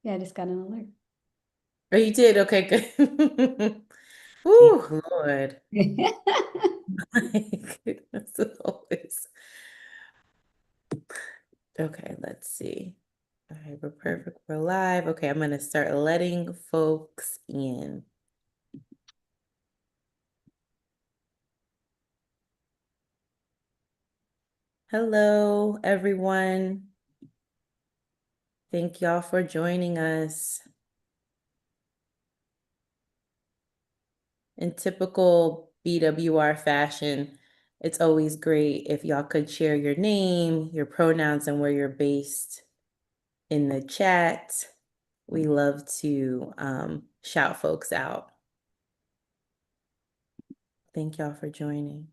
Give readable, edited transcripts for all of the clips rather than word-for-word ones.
Yeah, I just got an alert. Oh, you did? Okay, good. Woo, Lord. My goodness, as always. Okay, let's see. All right, we're perfect. We're live. Okay, I'm gonna start letting folks in. Hello, everyone. Thank y'all for joining us. In typical BWR fashion, it's always great if y'all could share your name, your pronouns, and where you're based in the chat. We love to shout folks out. Thank y'all for joining.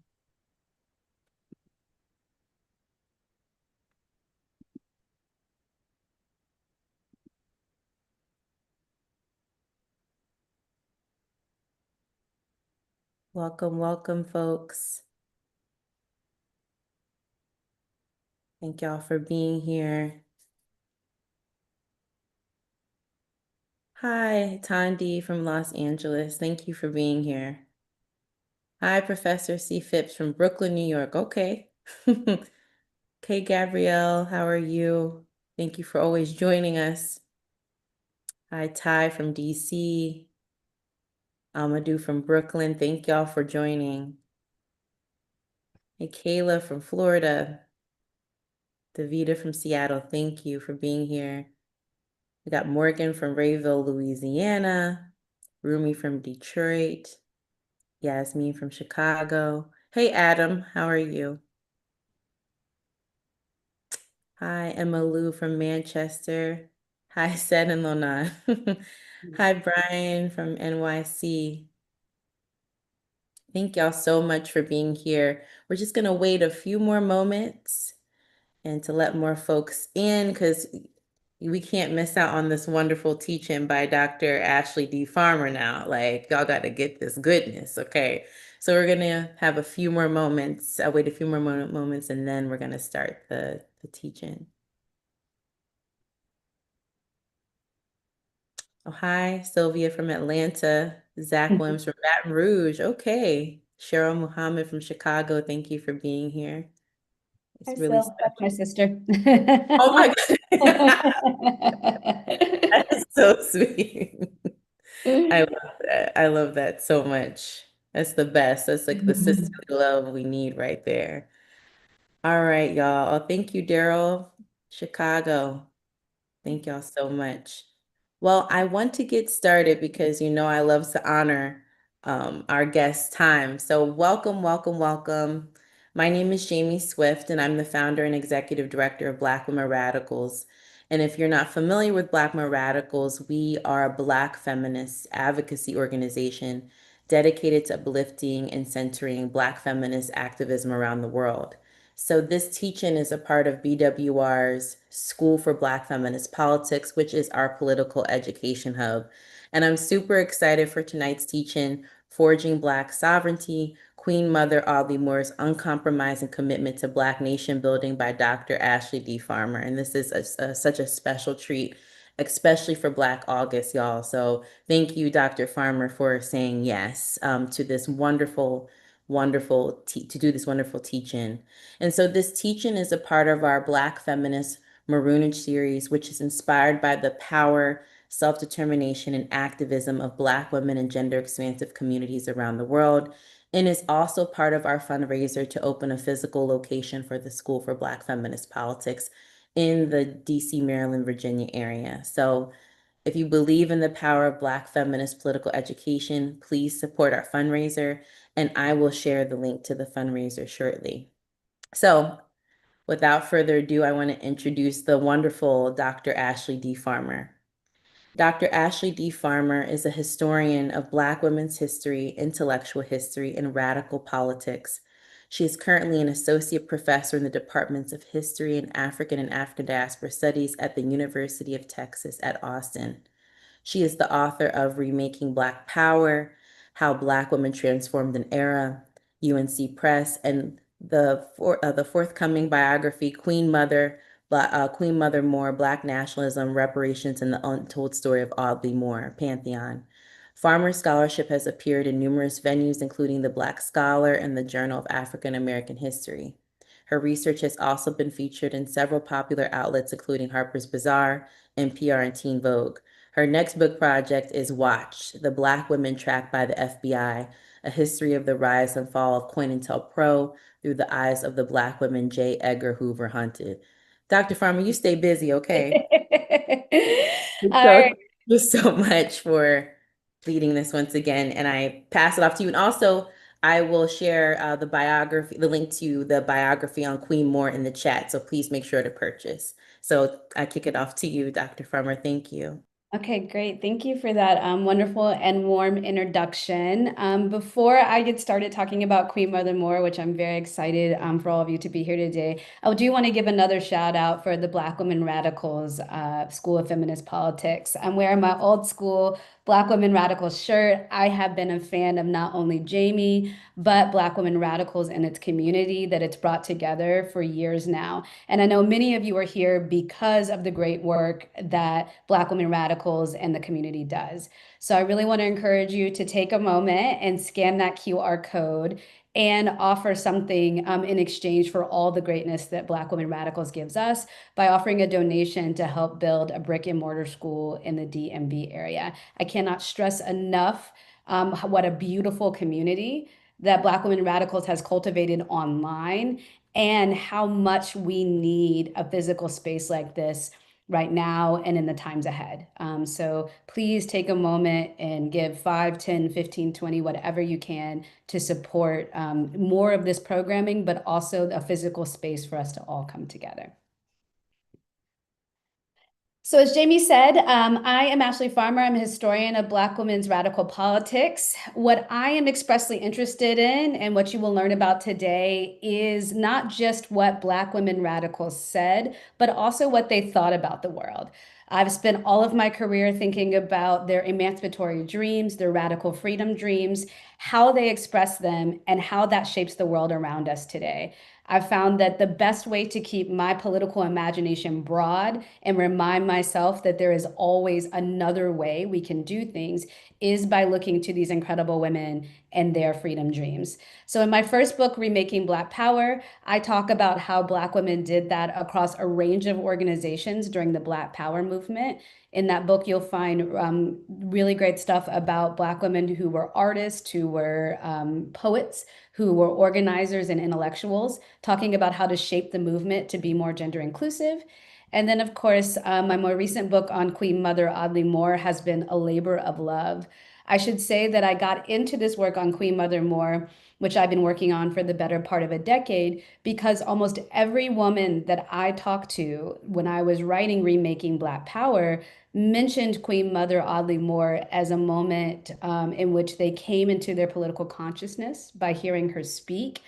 Welcome, welcome, folks. Thank y'all for being here. Hi, Tandi from Los Angeles. Thank you for being here. Hi, Professor C. Phipps from Brooklyn, New York. Okay. Okay, Gabrielle, how are you? Thank you for always joining us. Hi, Ty from DC. Amadou from Brooklyn. Thank y'all for joining. Hey, Kayla from Florida. Davita from Seattle. Thank you for being here. We got Morgan from Rayville, Louisiana. Rumi from Detroit. Yasmin from Chicago. Hey, Adam, how are you? Hi, Emma Lou from Manchester. Hi, Sen and Lona. Hi, Brian from NYC. Thank y'all so much for being here. We're just going to wait a few more moments and to let more folks in because we can't miss out on this wonderful teaching by Dr. Ashley D. Farmer now. Like, y'all got to get this goodness, okay? So we're going to have a few more moments. I'll wait a few more moments and then we're going to start the teaching. Oh, hi, Sylvia from Atlanta. Zach Williams from Baton Rouge. Okay. Cheryl Muhammad from Chicago. Thank you for being here. Hi, It's really Sil. That's my special. sister. Oh my God. That is so sweet. I love that. I love that so much. That's the best. That's like the sisterly love we need right there. All right, y'all. Oh, thank you, Daryl. Chicago. Thank y'all so much. Well, I want to get started because you know I love to honor our guest time. So welcome, welcome, welcome. My name is Jamie Swift, and I'm the founder and executive director of Black Women Radicals. And if you're not familiar with Black Women Radicals, we are a Black feminist advocacy organization dedicated to uplifting and centering Black feminist activism around the world. So this teaching is a part of BWR's School for Black Feminist Politics, which is our political education hub. And I'm super excited for tonight's teaching, Forging Black Sovereignty, Queen Mother Audley Moore's Uncompromising Commitment to Black Nation Building by Dr. Ashley D. Farmer. And this is such a special treat, especially for Black August, y'all. So thank you, Dr. Farmer, for saying yes to this to do this wonderful teaching. And so this teaching is a part of our Black Feminist Marronage series, which is inspired by the power, self-determination, and activism of Black women and gender expansive communities around the world, and is also part of our fundraiser to open a physical location for the School for Black Feminist Politics in the DC, Maryland, Virginia area. So if you believe in the power of Black feminist political education, please support our fundraiser, and I will share the link to the fundraiser shortly. So, without further ado, I want to introduce the wonderful Dr. Ashley D. Farmer. Dr. Ashley D. Farmer is a historian of Black women's history, intellectual history, and radical politics. She is currently an associate professor in the departments of history and African diaspora studies at the University of Texas at Austin. She is the author of Remaking Black Power, How Black Women Transformed an Era, UNC Press, and the forthcoming biography, Queen Mother, Queen Mother Moore, Black Nationalism, Reparations, and the Untold Story of Audley Moore, Pantheon. Farmer's scholarship has appeared in numerous venues, including the Black Scholar and the Journal of African American History. Her research has also been featured in several popular outlets, including Harper's Bazaar, NPR, and Teen Vogue. Her next book project is Watch, The Black Women Tracked by the FBI, A History of the Rise and Fall of COINTELPRO through the eyes of the Black women J. Edgar Hoover hunted. Dr. Farmer, you stay busy, okay? All So right. thank you so much for leading this once again, and I pass it off to you. And also, I will share the biography, the link to the biography on Queen Moore in the chat. So please make sure to purchase. So I kick it off to you, Dr. Farmer. Thank you. Okay, great. Thank you for that wonderful and warm introduction. Before I get started talking about Queen Mother Moore, which I'm very excited for all of you to be here today, I do want to give another shout out for the Black Women Radicals School of Feminist Politics. I'm wearing my old school Black Women Radicals shirt. I have been a fan of not only Jamie, but Black Women Radicals and its community that it's brought together for years now. And I know many of you are here because of the great work that Black Women Radicals and the community does. So I really want to encourage you to take a moment and scan that QR code and offer something in exchange for all the greatness that Black Women Radicals gives us by offering a donation to help build a brick and mortar school in the DMV area. I cannot stress enough what a beautiful community that Black Women Radicals has cultivated online and how much we need a physical space like this right now and in the times ahead. So please take a moment and give 5, 10, 15, 20, whatever you can to support more of this programming, but also a physical space for us to all come together. So as Jamie said, I am Ashley Farmer. I'm a historian of Black women's radical politics. What I am expressly interested in and what you will learn about today is not just what Black women radicals said, but also what they thought about the world. I've spent all of my career thinking about their emancipatory dreams, their radical freedom dreams, how they express them, and how that shapes the world around us today. I've found that the best way to keep my political imagination broad and remind myself that there is always another way we can do things is by looking to these incredible women and their freedom dreams. So in my first book, Remaking Black Power, I talk about how Black women did that across a range of organizations during the Black Power movement. In that book, you'll find really great stuff about Black women who were artists, who were poets, who were organizers and intellectuals, talking about how to shape the movement to be more gender inclusive. And then, of course, my more recent book on Queen Mother Audley Moore has been a labor of love. I should say that I got into this work on Queen Mother Moore, which I've been working on for the better part of a decade, because almost every woman that I talked to when I was writing Remaking Black Power mentioned Queen Mother Audley Moore as a moment in which they came into their political consciousness by hearing her speak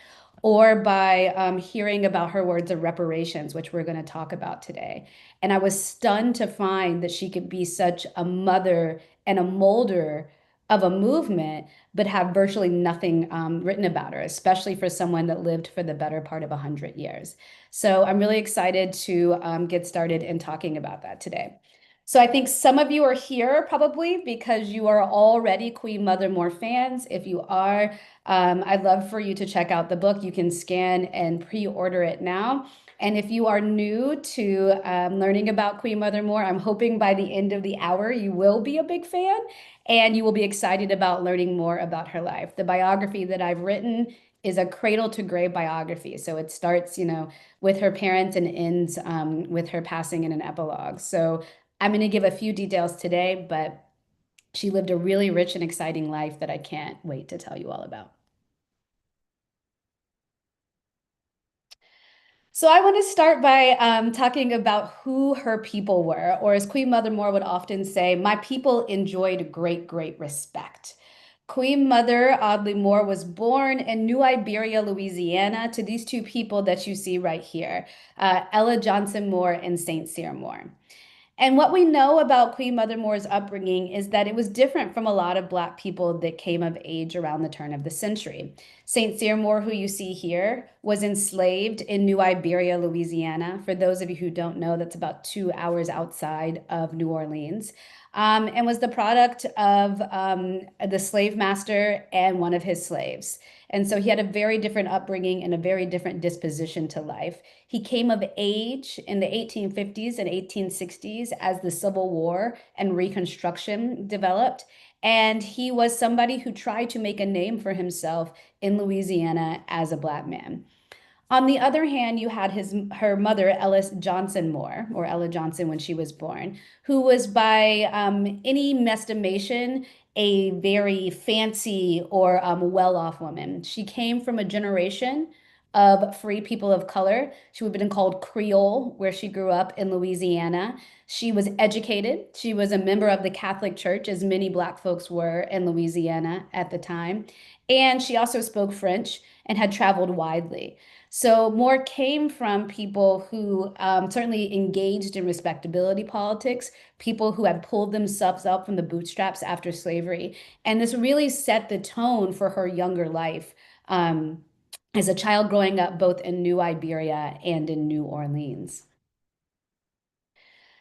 or by hearing about her words of reparations, which we're going to talk about today. And I was stunned to find that she could be such a mother and a molder of a movement, but have virtually nothing written about her, especially for someone that lived for the better part of 100 years. So I'm really excited to get started in talking about that today. So I think some of you are here probably because you are already Queen Mother Moore fans. If you are, I'd love for you to check out the book. You can scan and pre-order it now. And if you are new to learning about Queen Mother Moore, I'm hoping by the end of the hour you will be a big fan and you will be excited about learning more about her life. The biography that I've written is a cradle to grave biography. So it starts, with her parents and ends with her passing in an epilogue. So I'm going to give a few details today, but she lived a really rich and exciting life that I can't wait to tell you all about. So I want to start by talking about who her people were, or as Queen Mother Moore would often say, my people enjoyed great, great respect. Queen Mother Audley Moore was born in New Iberia, Louisiana, to these two people that you see right here, Ella Johnson Moore and Saint Cyr Moore. And what we know about Queen Mother Moore's upbringing is that it was different from a lot of Black people that came of age around the turn of the century. St. Cyr Moore, who you see here, was enslaved in New Iberia, Louisiana. For those of you who don't know, that's about 2 hours outside of New Orleans, and was the product of the slave master and one of his slaves. And so he had a very different upbringing and a very different disposition to life. He came of age in the 1850s and 1860s as the Civil War and Reconstruction developed. And he was somebody who tried to make a name for himself in Louisiana as a Black man. On the other hand, you had her mother, Ellis Johnson Moore, or Ella Johnson when she was born, who was by any estimation a very fancy or well-off woman. She came from a generation of free people of color. She would have been called Creole, where she grew up in Louisiana. She was educated. She was a member of the Catholic Church, as many Black folks were in Louisiana at the time. And she also spoke French and had traveled widely. So Moore came from people who certainly engaged in respectability politics, people who had pulled themselves up from the bootstraps after slavery. And this really set the tone for her younger life as a child growing up both in New Iberia and in New Orleans.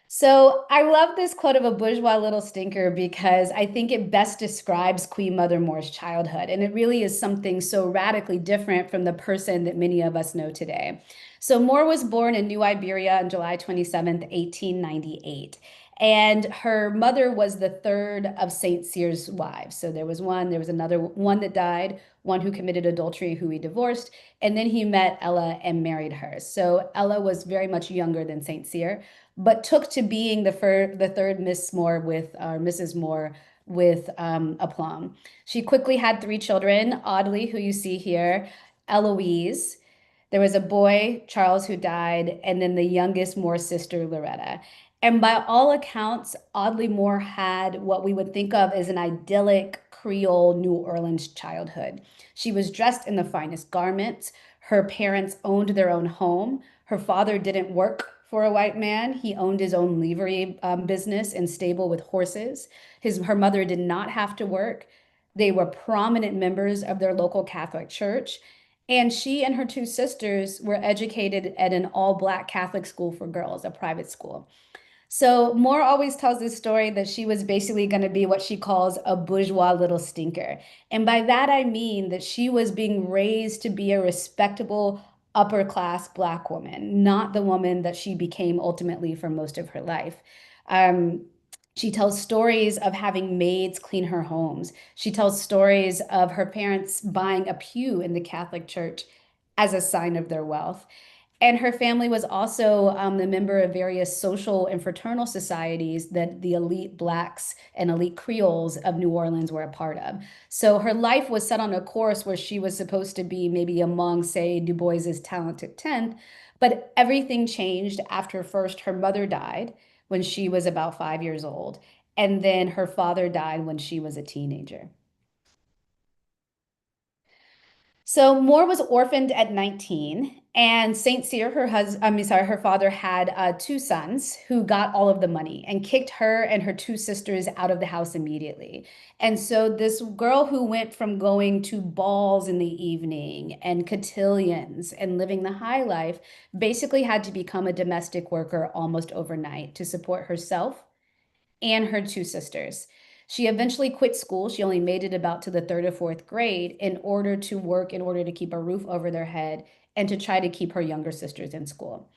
So I love this quote of a bourgeois little stinker because I think it best describes Queen Mother Moore's childhood. And it really is something so radically different from the person that many of us know today. So Moore was born in New Iberia on July 27th, 1898. And her mother was the third of St. Cyr's wives. So there was another one that died, one who committed adultery, who he divorced, and then he met Ella and married her. So Ella was very much younger than St. Cyr, but took to being the third Miss Moore with Mrs. Moore with aplomb. She quickly had three children: Audley, who you see here, Eloise. There was a boy, Charles, who died, and then the youngest Moore sister, Loretta. And by all accounts, Audley Moore had what we would think of as an idyllic Creole New Orleans childhood. She was dressed in the finest garments. Her parents owned their own home. Her father didn't work for a white man. He owned his own livery business and stable with horses. Her mother did not have to work. They were prominent members of their local Catholic church. And she and her two sisters were educated at an all-Black Catholic school for girls, a private school. So Moore always tells this story that she was basically going to be what she calls a bourgeois little stinker. And by that, I mean that she was being raised to be a respectable upper class Black woman, not the woman that she became ultimately for most of her life. Um, she tells stories of having maids clean her homes. She tells stories of her parents buying a pew in the Catholic Church as a sign of their wealth. And her family was also the member of various social and fraternal societies that the elite Blacks and elite Creoles of New Orleans were a part of. So her life was set on a course where she was supposed to be maybe among, say, Du Bois's talented 10th, but everything changed after first her mother died when she was about 5 years old, and then her father died when she was a teenager. So Moore was orphaned at 19, and St. Cyr, her father had two sons who got all of the money and kicked her and her two sisters out of the house immediately. And so this girl who went from going to balls in the evening and cotillions and living the high life basically had to become a domestic worker almost overnight to support herself and her two sisters. She eventually quit school. She only made it about to the third or fourth grade in order to work, in order to keep a roof over their head, and to try to keep her younger sisters in school.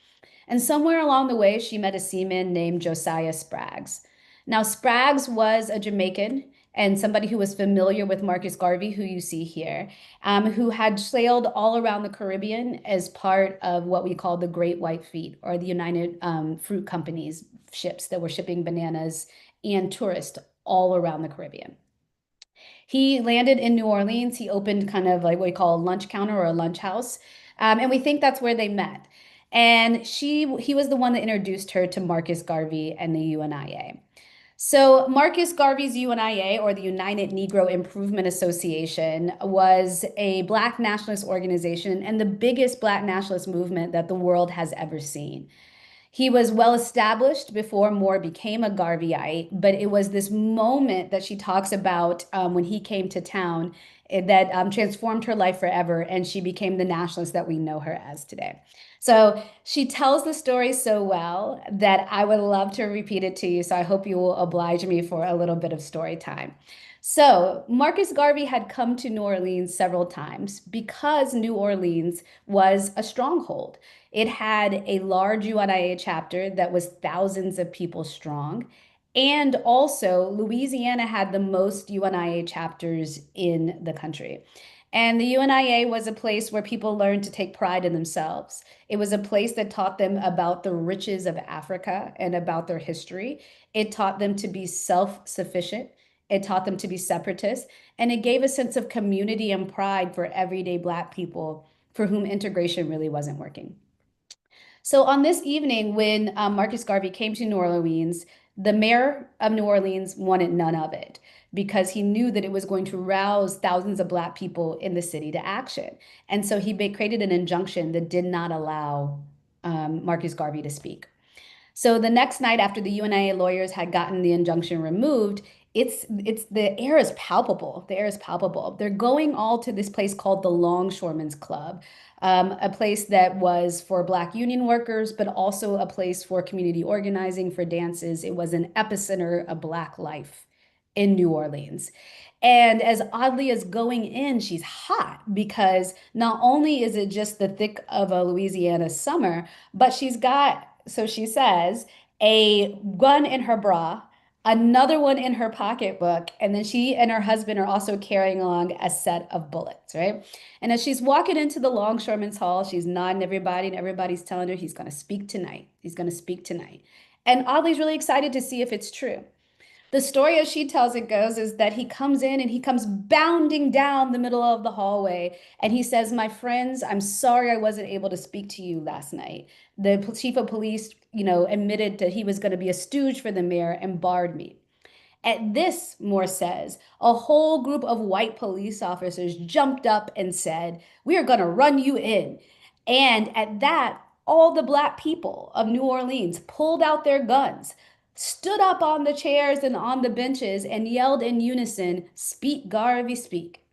And somewhere along the way, she met a seaman named Josiah Spraggs. Now, Spraggs was a Jamaican and somebody who was familiar with Marcus Garvey, who you see here, who had sailed all around the Caribbean as part of what we call the Great White Fleet, or the United Fruit Company's ships that were shipping bananas and tourists all around the Caribbean. He landed in New Orleans. He opened kind of like what we call a lunch counter or a lunch house. And we think that's where they met. And he was the one that introduced her to Marcus Garvey and the UNIA. So Marcus Garvey's UNIA, or the United Negro Improvement Association, was a Black nationalist organization and the biggest Black nationalist movement that the world has ever seen. He was well established before Moore became a Garveyite, but it was this moment that she talks about when he came to town that transformed her life forever, and she became the nationalist that we know her as today. So she tells the story so well that I would love to repeat it to you. So I hope you will oblige me for a little bit of story time. So Marcus Garvey had come to New Orleans several times because New Orleans was a stronghold. It had a large UNIA chapter that was thousands of people strong. And also, Louisiana had the most UNIA chapters in the country. And the UNIA was a place where people learned to take pride in themselves. It was a place that taught them about the riches of Africa and about their history. It taught them to be self-sufficient. It taught them to be separatists. And it gave a sense of community and pride for everyday Black people for whom integration really wasn't working. So on this evening, when Marcus Garvey came to New Orleans, the mayor of New Orleans wanted none of it because he knew that it was going to rouse thousands of Black people in the city to action. And so he created an injunction that did not allow Marcus Garvey to speak. So the next night after the UNIA lawyers had gotten the injunction removed, it's the air is palpable. The air is palpable. They're going all to this place called the Longshoremen's Club, a place that was for Black union workers, but also a place for community organizing, for dances. It was an epicenter of Black life in New Orleans. And as Audley is going in, she's hot because not only is it just the thick of a Louisiana summer, but she's got, so she says, a gun in her bra, another one in her pocketbook, and then she and her husband are also carrying along a set of bullets, right? And as she's walking into the Longshoremen's Hall, she's nodding everybody, and everybody's telling her he's going to speak tonight. He's going to speak tonight. And Audley's really excited to see if it's true. The story as she tells it goes is that he comes in and he comes bounding down the middle of the hallway and he says, "My friends, I'm sorry I wasn't able to speak to you last night. The chief of police, admitted that he was going to be a stooge for the mayor and barred me." At this, Moore says, a whole group of white police officers jumped up and said, "We are going to run you in." And at that, all the Black people of New Orleans pulled out their guns, stood up on the chairs and on the benches, and yelled in unison, "Speak, Garvey, speak.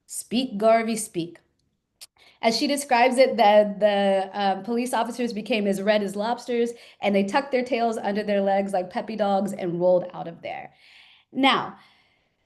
Speak, Garvey, speak." As she describes it, the police officers became as red as lobsters, and they tucked their tails under their legs like puppy dogs and rolled out of there. Now,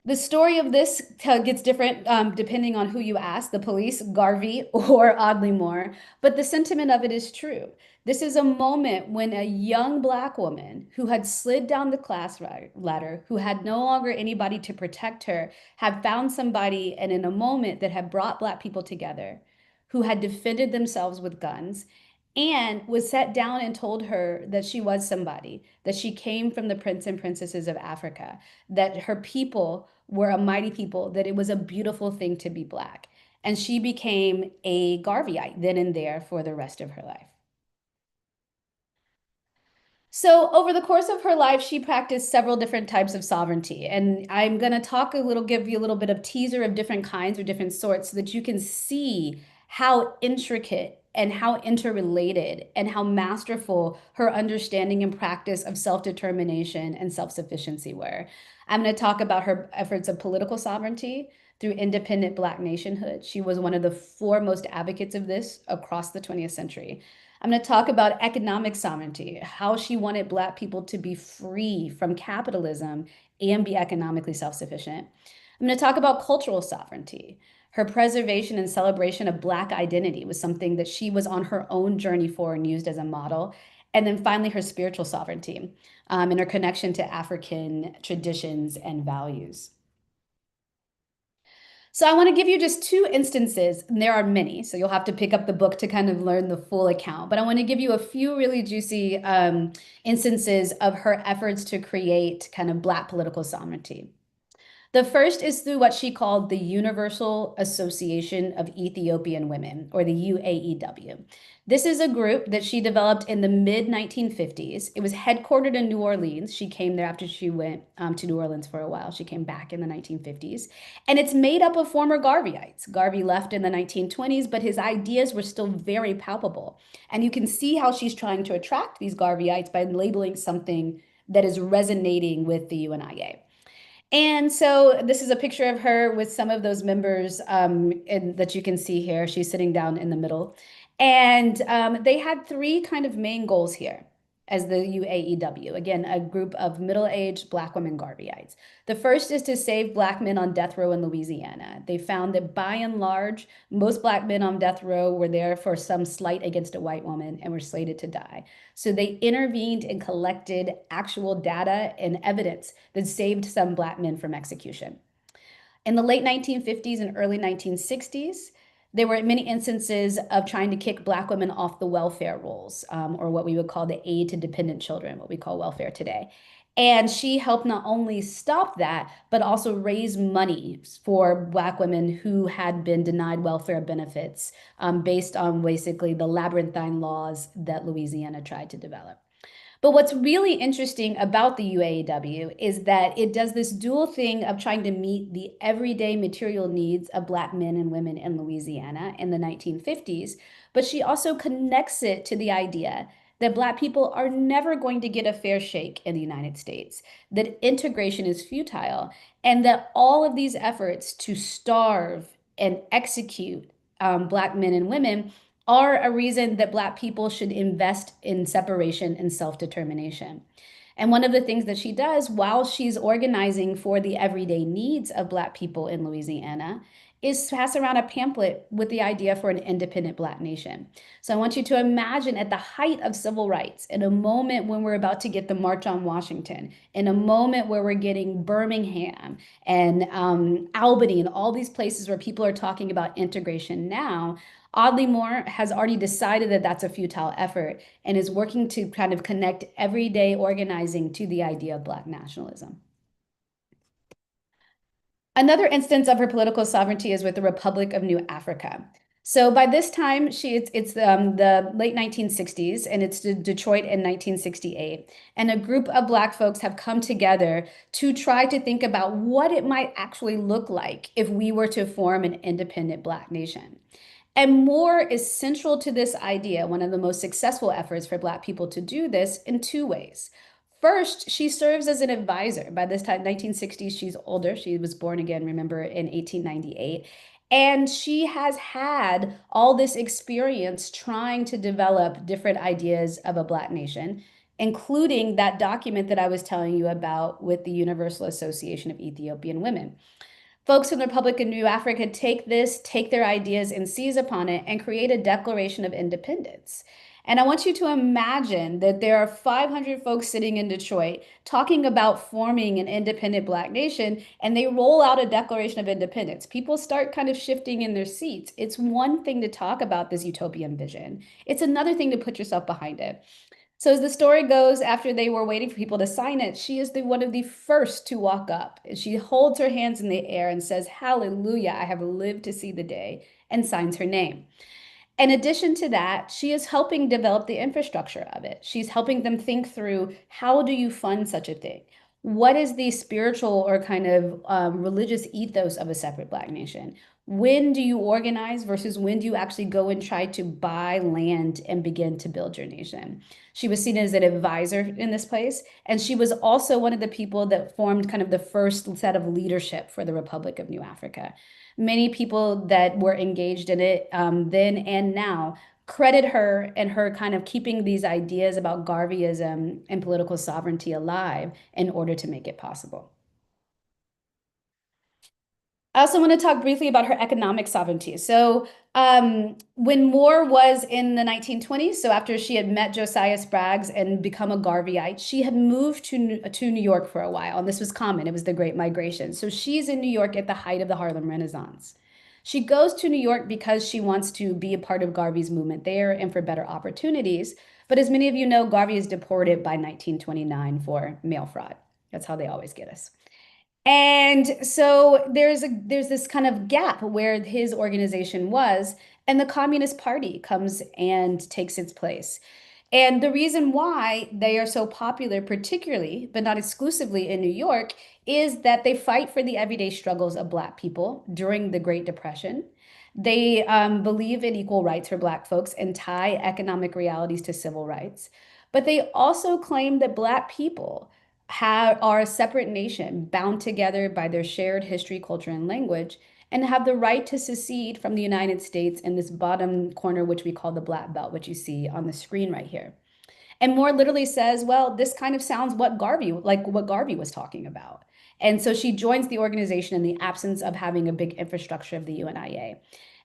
the story of this gets different depending on who you ask, the police, Garvey, or Audley Moore, but the sentiment of it is true. This is a moment when a young Black woman who had slid down the class ladder, who had no longer anybody to protect her, had found somebody and in a moment that had brought Black people together, who had defended themselves with guns, and was set down and told her that she was somebody, that she came from the prince and princesses of Africa, that her people were a mighty people, that it was a beautiful thing to be Black. And she became a Garveyite then and there for the rest of her life. So over the course of her life, she practiced several different types of sovereignty. And I'm going to give you a little bit of teaser of different kinds or different sorts so that you can see how intricate and how interrelated and how masterful her understanding and practice of self-determination and self-sufficiency were. I'm going to talk about her efforts of political sovereignty through independent Black nationhood. She was one of the foremost advocates of this across the 20th century. I'm going to talk about economic sovereignty, how she wanted Black people to be free from capitalism and be economically self-sufficient. I'm going to talk about cultural sovereignty. Her preservation and celebration of Black identity was something that she was on her own journey for and used as a model. And then finally, her spiritual sovereignty and her connection to African traditions and values. So I want to give you just two instances, and there are many, so you'll have to pick up the book to kind of learn the full account. But I want to give you a few really juicy instances of her efforts to create kind of Black political sovereignty. The first is through what she called the Universal Association of Ethiopian Women, or the UAEW. This is a group that she developed in the mid 1950s. It was headquartered in New Orleans. She came there after she went to New Orleans for a while. She came back in the 1950s. And it's made up of former Garveyites. Garvey left in the 1920s, but his ideas were still very palpable. And you can see how she's trying to attract these Garveyites by labeling something that is resonating with the UNIA. And so this is a picture of her with some of those members that you can see here. She's sitting down in the middle. And they had three kind of main goals here as the UAEW. Again, a group of middle-aged Black women Garveyites. The first is to save Black men on death row in Louisiana. They found that by and large, most Black men on death row were there for some slight against a white woman and were slated to die. So they intervened and collected actual data and evidence that saved some Black men from execution. In the late 1950s and early 1960s, there were many instances of trying to kick Black women off the welfare rolls, or what we would call the aid to dependent children, what we call welfare today. And she helped not only stop that, but also raise money for Black women who had been denied welfare benefits based on basically the labyrinthine laws that Louisiana tried to develop. But what's really interesting about the UAW is that it does this dual thing of trying to meet the everyday material needs of Black men and women in Louisiana in the 1950s, but she also connects it to the idea that Black people are never going to get a fair shake in the United States, that integration is futile, and that all of these efforts to starve and execute Black men and women are a reason that Black people should invest in separation and self-determination. And one of the things that she does while she's organizing for the everyday needs of Black people in Louisiana is pass around a pamphlet with the idea for an independent Black nation. So I want you to imagine at the height of civil rights, in a moment when we're about to get the March on Washington, in a moment where we're getting Birmingham and Albany and all these places where people are talking about integration now, Audley Moore has already decided that that's a futile effort and is working to kind of connect everyday organizing to the idea of Black nationalism. Another instance of her political sovereignty is with the Republic of New Africa. So by this time, it's the late 1960s, and it's Detroit in 1968. And a group of Black folks have come together to try to think about what it might actually look like if we were to form an independent Black nation. And Moore is central to this idea, one of the most successful efforts for Black people to do this in two ways. First, she serves as an advisor. By this time, 1960s, she's older. She was born again, remember, in 1898. And she has had all this experience trying to develop different ideas of a Black nation, including that document that I was telling you about with the Universal Association of Ethiopian Women. Folks in the Republic of New Africa take their ideas and seize upon it and create a Declaration of Independence. And I want you to imagine that there are 500 folks sitting in Detroit talking about forming an independent Black nation, and they roll out a Declaration of Independence. People start kind of shifting in their seats. It's one thing to talk about this utopian vision. It's another thing to put yourself behind it. So as the story goes, after they were waiting for people to sign it, she is one of the first to walk up. She holds her hands in the air and says, "Hallelujah, I have lived to see the day," and signs her name. In addition to that, she is helping develop the infrastructure of it. She's helping them think through, how do you fund such a thing? What is the spiritual or kind of religious ethos of a separate Black nation? When do you organize versus when do you actually go and try to buy land and begin to build your nation? She was seen as an advisor in this place, and she was also one of the people that formed kind of the first set of leadership for the Republic of New Africa. Many people that were engaged in it then and now credit her and her kind of keeping these ideas about Garveyism and political sovereignty alive in order to make it possible. I also want to talk briefly about her economic sovereignty. So when Moore was in the 1920s, so after she had met Josiah Spraggs and become a Garveyite, she had moved to New York for a while, and this was common. It was the Great Migration. So she's in New York at the height of the Harlem Renaissance. She goes to New York because she wants to be a part of Garvey's movement there and for better opportunities. But as many of you know, Garvey is deported by 1929 for mail fraud. That's how they always get us. And so there's this kind of gap where his organization was, and the Communist Party comes and takes its place. And the reason why they are so popular, particularly, but not exclusively in New York, is that they fight for the everyday struggles of Black people during the Great Depression. They believe in equal rights for Black folks and tie economic realities to civil rights. But they also claim that Black people are a separate nation bound together by their shared history, culture, and language, and have the right to secede from the United States in this bottom corner, which we call the Black Belt, which you see on the screen right here. And Moore literally says, well, this kind of sounds like what Garvey was talking about. And so she joins the organization in the absence of having a big infrastructure of the UNIA.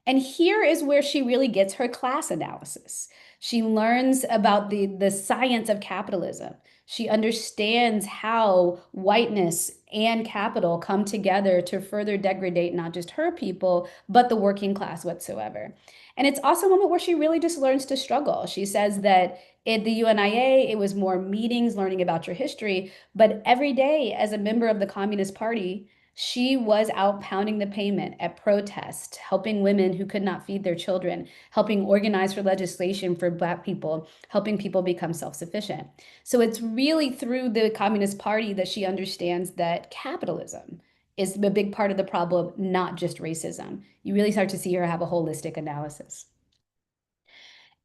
And here is where she really gets her class analysis. She learns about the science of capitalism. She understands how whiteness and capital come together to further degrade not just her people, but the working class whatsoever. And it's also a moment where she really just learns to struggle. She says that at the UNIA, it was more meetings, learning about your history, but every day as a member of the Communist Party, she was out pounding the pavement at protests, helping women who could not feed their children, helping organize for legislation for Black people, helping people become self-sufficient. So it's really through the Communist Party that she understands that capitalism is a big part of the problem, not just racism. You really start to see her have a holistic analysis.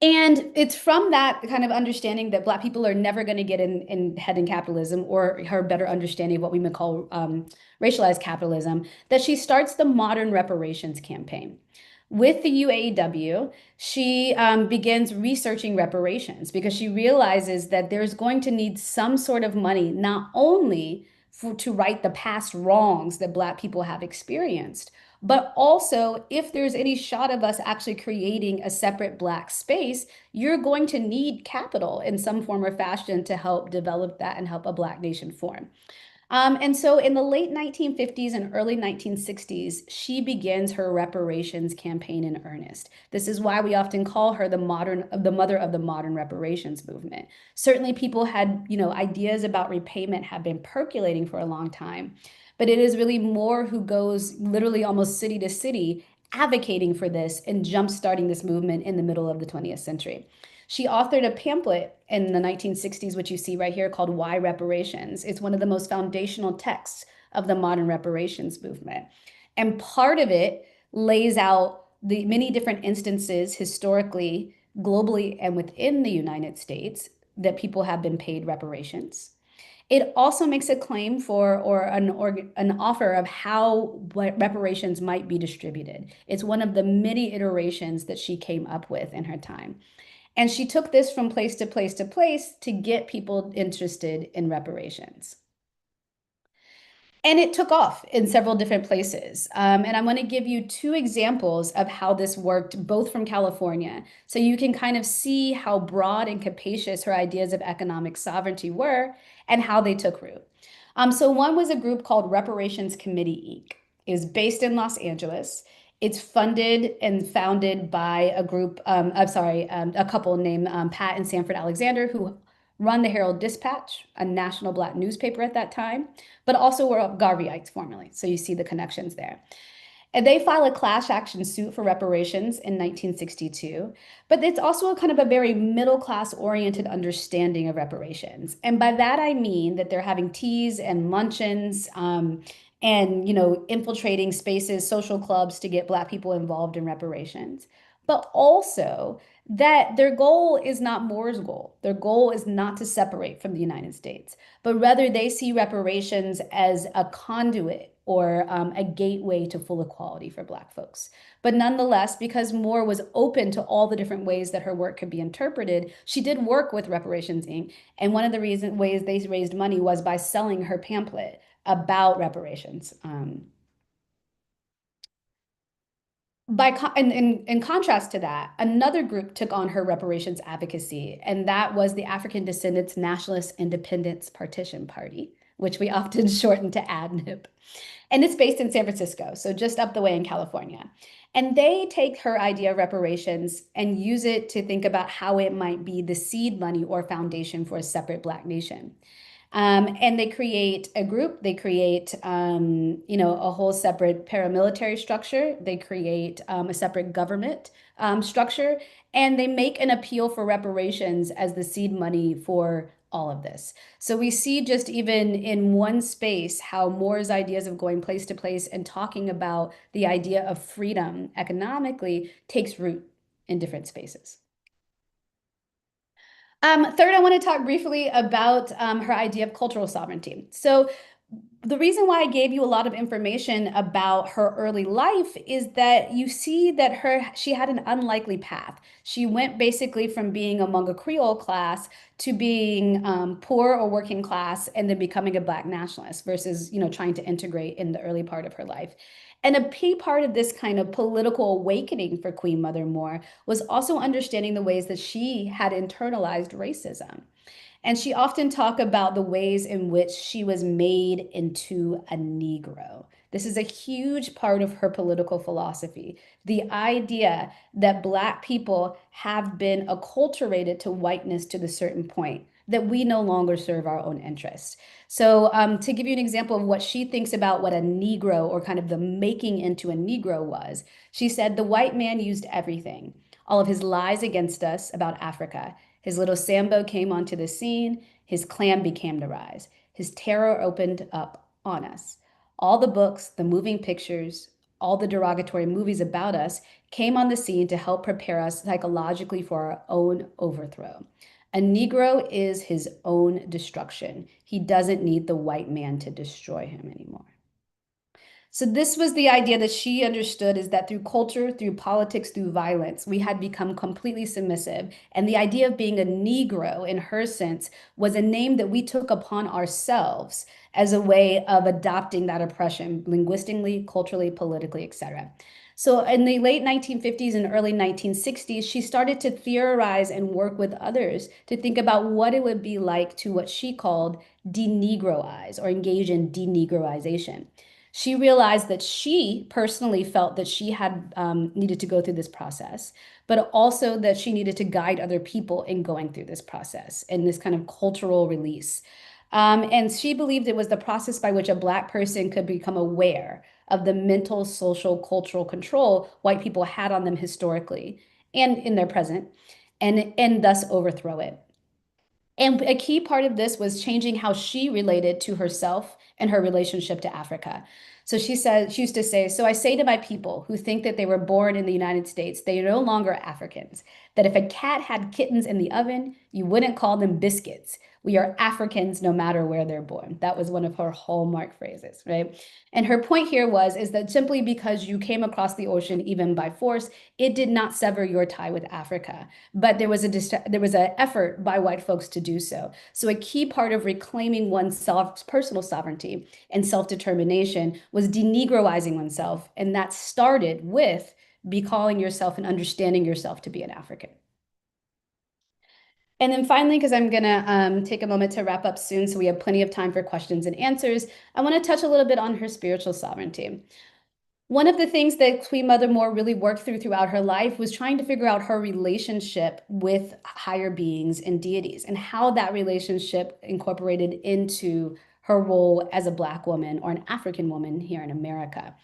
And it's from that kind of understanding that Black people are never going to get in head in capitalism, or her better understanding of what we might call racialized capitalism, that she starts the modern reparations campaign. With the UAW, she begins researching reparations because she realizes that there's going to need some sort of money, not only to right the past wrongs that Black people have experienced, but also, if there's any shot of us actually creating a separate Black space, you're going to need capital in some form or fashion to help develop that and help a Black nation form. And so in the late 1950s and early 1960s, she begins her reparations campaign in earnest. This is why we often call her the mother of the modern reparations movement. Certainly people had, ideas about repayment have been percolating for a long time, but it is really Moore who goes literally almost city to city advocating for this and jump-starting this movement in the middle of the 20th century. She authored a pamphlet in the 1960s, which you see right here, called Why Reparations. It's one of the most foundational texts of the modern reparations movement. And part of it lays out the many different instances historically, globally, and within the United States that people have been paid reparations. It also makes a claim for or an offer of how reparations might be distributed. It's one of the many iterations that she came up with in her time. And she took this from place to place to place to get people interested in reparations. And it took off in several different places. And I'm going to give you two examples of how this worked, both from California. So you can kind of see how broad and capacious her ideas of economic sovereignty were and how they took root. So one was a group called Reparations Committee, Inc. It is based in Los Angeles. It's funded and founded by a group, a couple named Pat and Sanford Alexander, who run the Herald Dispatch, a national Black newspaper at that time, but also were Garveyites formerly. So you see the connections there. And they file a class action suit for reparations in 1962, but it's also a kind of a very middle class oriented understanding of reparations. And by that I mean that they're having teas and luncheons, and infiltrating spaces, social clubs to get Black people involved in reparations, but also that their goal is not Moore's goal. Their goal is not to separate from the United States, but rather they see reparations as a conduit or a gateway to full equality for Black folks. But nonetheless, because Moore was open to all the different ways that her work could be interpreted, she did work with Reparations Inc. And one of the ways they raised money was by selling her pamphlet about reparations. In contrast to that, another group took on her reparations advocacy, and that was the African Descendants Nationalist Independence Partition Party, which we often shorten to ADNIP. And it's based in San Francisco, so just up the way in California. And they take her idea of reparations and use it to think about how it might be the seed money or foundation for a separate Black nation. And they create a group, they create, a whole separate paramilitary structure, they create a separate government structure, and they make an appeal for reparations as the seed money for all of this. So we see just even in one space how Moore's ideas of going place to place and talking about the idea of freedom economically takes root in different spaces. Third, I want to talk briefly about her idea of cultural sovereignty. So the reason why I gave you a lot of information about her early life is that you see that she had an unlikely path. She went basically from being among a Creole class to being poor or working class and then becoming a Black nationalist versus, trying to integrate in the early part of her life. And a key part of this kind of political awakening for Queen Mother Moore was also understanding the ways that she had internalized racism. And she often talked about the ways in which she was made into a Negro. This is a huge part of her political philosophy. The idea that Black people have been acculturated to whiteness to the certain point, that we no longer serve our own interests. So, to give you an example of what she thinks about what a Negro or kind of the making into a Negro was, she said, the white man used everything, all of his lies against us about Africa. His little Sambo came onto the scene. His clan began to rise. His terror opened up on us. All the books, the moving pictures, all the derogatory movies about us came on the scene to help prepare us psychologically for our own overthrow. A Negro is his own destruction. He doesn't need the white man to destroy him anymore. So this was the idea that she understood, is that through culture, through politics, through violence, we had become completely submissive. And the idea of being a Negro, in her sense, was a name that we took upon ourselves as a way of adopting that oppression linguistically, culturally, politically, etc. So in the late 1950s and early 1960s, she started to theorize and work with others to think about what it would be like to what she called de-Negroize or engage in de-Negroization. She realized that she personally felt that she had needed to go through this process, but also that she needed to guide other people in going through this process and this kind of cultural release. And she believed it was the process by which a Black person could become aware of the mental, social, cultural control white people had on them historically and in their present, and thus overthrow it. And a key part of this was changing how she related to herself and her relationship to Africa. So she used to say, so I say to my people who think that they were born in the United States, they are no longer Africans. That if a cat had kittens in the oven, you wouldn't call them biscuits. We are Africans no matter where they're born. That was one of her hallmark phrases, right? And her point here is that simply because you came across the ocean even by force, it did not sever your tie with Africa. But there was an effort by white folks to do so. So a key part of reclaiming one's personal sovereignty and self-determination was denegroizing oneself, and that started with calling yourself and understanding yourself to be an African. And then finally, because I'm going to take a moment to wrap up soon, so we have plenty of time for questions and answers, I want to touch a little bit on her spiritual sovereignty. One of the things that Queen Mother Moore really worked throughout her life was trying to figure out her relationship with higher beings and deities and how that relationship incorporated into her role as a Black woman or an African woman here in America.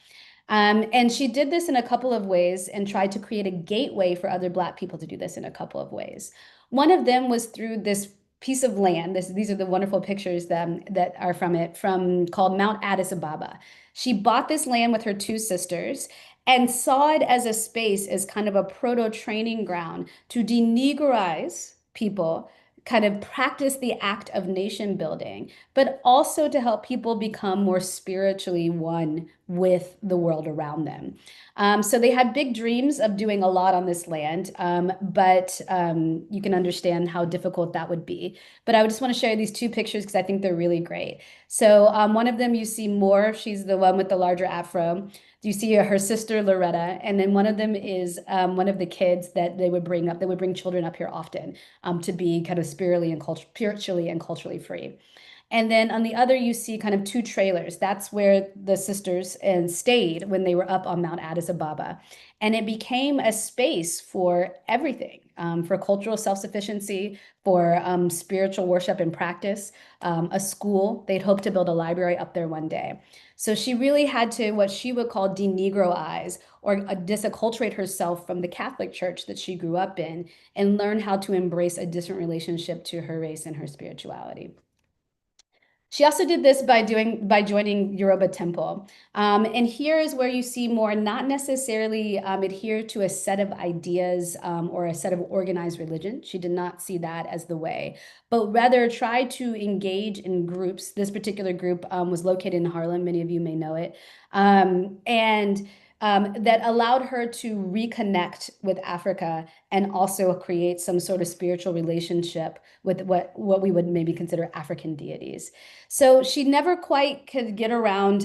And she did this in a couple of ways and tried to create a gateway for other Black people to do this in a couple of ways. One of them was through this piece of land. These are the wonderful pictures that are from it, called Mount Addis Ababa. She bought this land with her two sisters and saw it as a space, as kind of a proto training ground to denegroize people, kind of practice the act of nation building, but also to help people become more spiritually one with the world around them. So they had big dreams of doing a lot on this land, but you can understand how difficult that would be. But I just want to share these two pictures because I think they're really great. So one of them you see Moore, she's the one with the larger afro. You see her sister Loretta, and then one of them is one of the kids that they would bring up. They would bring children up here often to be kind of spiritually and culturally free. And then on the other, you see kind of two trailers. That's where the sisters and stayed when they were up on Mount Addis Ababa. And it became a space for everything, for cultural self-sufficiency, for spiritual worship and practice, a school. They'd hoped to build a library up there one day. So she really had to, what she would call denegroize or disacculturate herself from the Catholic Church that she grew up in and learn how to embrace a different relationship to her race and her spirituality. She also did this by joining Yoruba Temple. And here is where you see more not necessarily adhere to a set of ideas or a set of organized religion. She did not see that as the way, but rather try to engage in groups. This particular group was located in Harlem. Many of you may know it. And that allowed her to reconnect with Africa and also create some sort of spiritual relationship with what we would maybe consider African deities. So she never quite could get around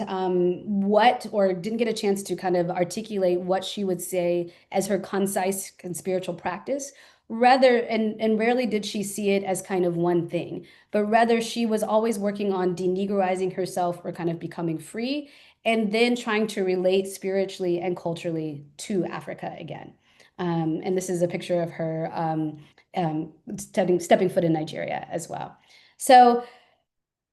what, or didn't get a chance to kind of articulate what she would say as her concise and spiritual practice. Rather, and rarely did she see it as kind of one thing, but rather she was always working on denegroizing herself or kind of becoming free and then trying to relate spiritually and culturally to Africa again. And this is a picture of her stepping foot in Nigeria as well. So